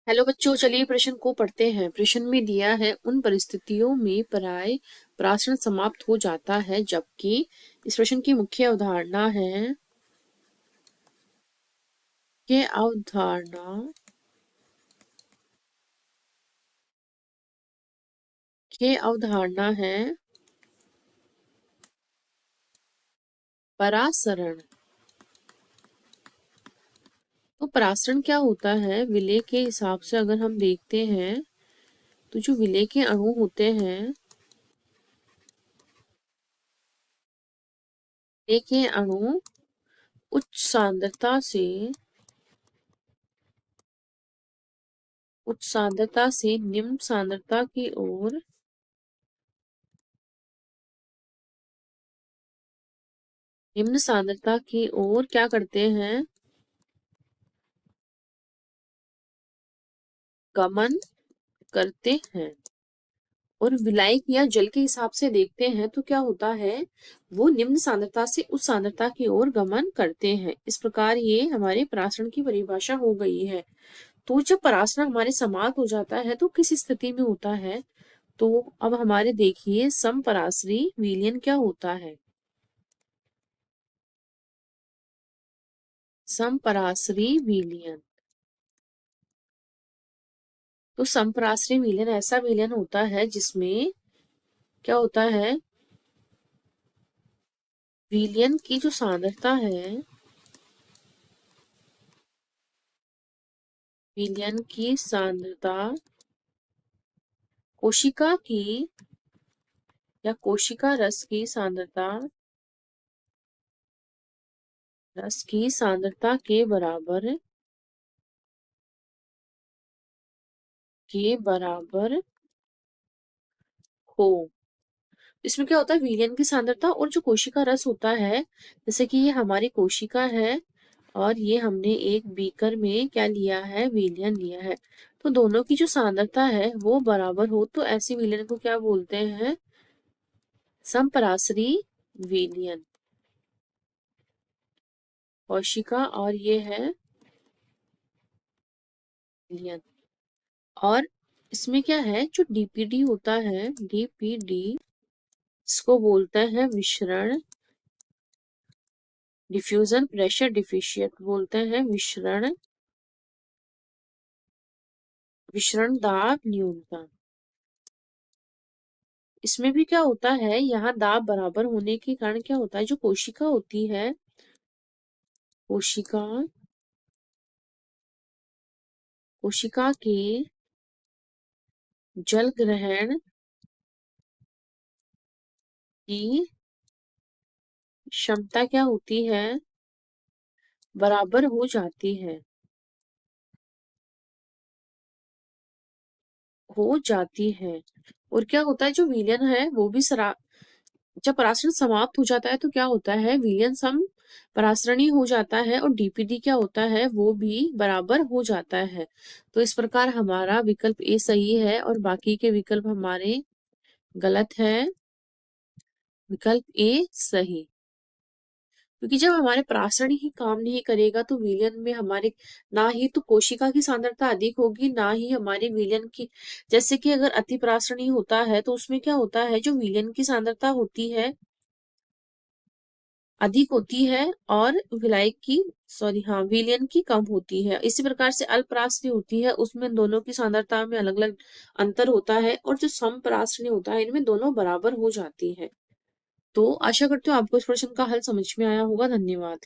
Hello बच्चों, चलिए प्रश्न को पढ़ते हैं। प्रश्न में दिया है उन परिस्थितियों में पराय प्राशन समाप्त हो जाता है जबकि इस प्रश्न की मुख्य अवधारणा है ये अवधारणा है परासरण। तो परासरण क्या होता है? विलेय के हिसाब से अगर हम देखते हैं तो जो विलेय के अणु होते हैं, विलेय के अणु उच्च सांद्रता से निम्न सांद्रता की ओर क्या करते हैं? गमन करते हैं। और विलायक या जल के हिसाब से देखते हैं तो क्या होता है, वो निम्न सांद्रता से उच्च सांद्रता की ओर गमन करते हैं। इस प्रकार ये हमारे परासरण की परिभाषा हो गई है। तो जब परासरण हमारे समाप्त हो जाता है तो किस स्थिति में होता है? तो अब हमारे देखिए समपरासरी विलयन क्या होता है। समपरासरी विलयन, तो समपरासरी विलयन ऐसा विलयन होता है जिसमें क्या होता है, विलयन की जो सांद्रता है, विलयन की सांद्रता कोशिका की या कोशिका रस की सांद्रता के बराबर हो। इसमें क्या होता है, विलयन की सांद्रता और जो कोशिका रस होता है, जैसे कि ये हमारी कोशिका है और ये हमने एक बीकर में क्या लिया है, विलयन लिया है। तो दोनों की जो सांद्रता है वो बराबर हो तो ऐसी विलयन को क्या बोलते हैं? समपरासरी विलयन। कोशिका और ये है विलयन। और इसमें क्या है, जो डीपीडी होता है, डीपीडी इसको बोलते हैं विशरण, डिफ्यूजन प्रेशर डिफिशिएंट बोलते हैं विशरण दाब न्यूनता। इसमें भी क्या होता है, यहाँ दाब बराबर होने के कारण क्या होता है, जो कोशिका होती है, कोशिका के जल ग्रहण की क्षमता क्या होती है, बराबर हो जाती है। और क्या होता है, जो विलयन है वो भी जब परासरण समाप्त हो जाता है तो क्या होता है, विलयन सम परासरणी हो जाता है और डीपीडी क्या होता है, वो भी बराबर हो जाता है। तो इस प्रकार हमारा विकल्प ए सही है और बाकी के विकल्प हमारे गलत है। विकल्प ए सही, क्योंकि जब हमारे परासरण ही काम नहीं करेगा तो विलयन में हमारे ना ही तो कोशिका की सांद्रता अधिक होगी, ना ही हमारे विलयन की, जैसे कि अगर अति परासरणी होता है तो उसमें क्या होता है, जो विलयन की सांद्रता होती है अधिक होती है और विलयन की कम होती है। इसी प्रकार से अल्पराश्रयी होती है, उसमें दोनों की सांद्रता में अलग अलग अंतर होता है और जो समपराश्रयी होता है इनमें दोनों बराबर हो जाती है। तो आशा करती हूँ आपको इस प्रश्न का हल समझ में आया होगा। धन्यवाद।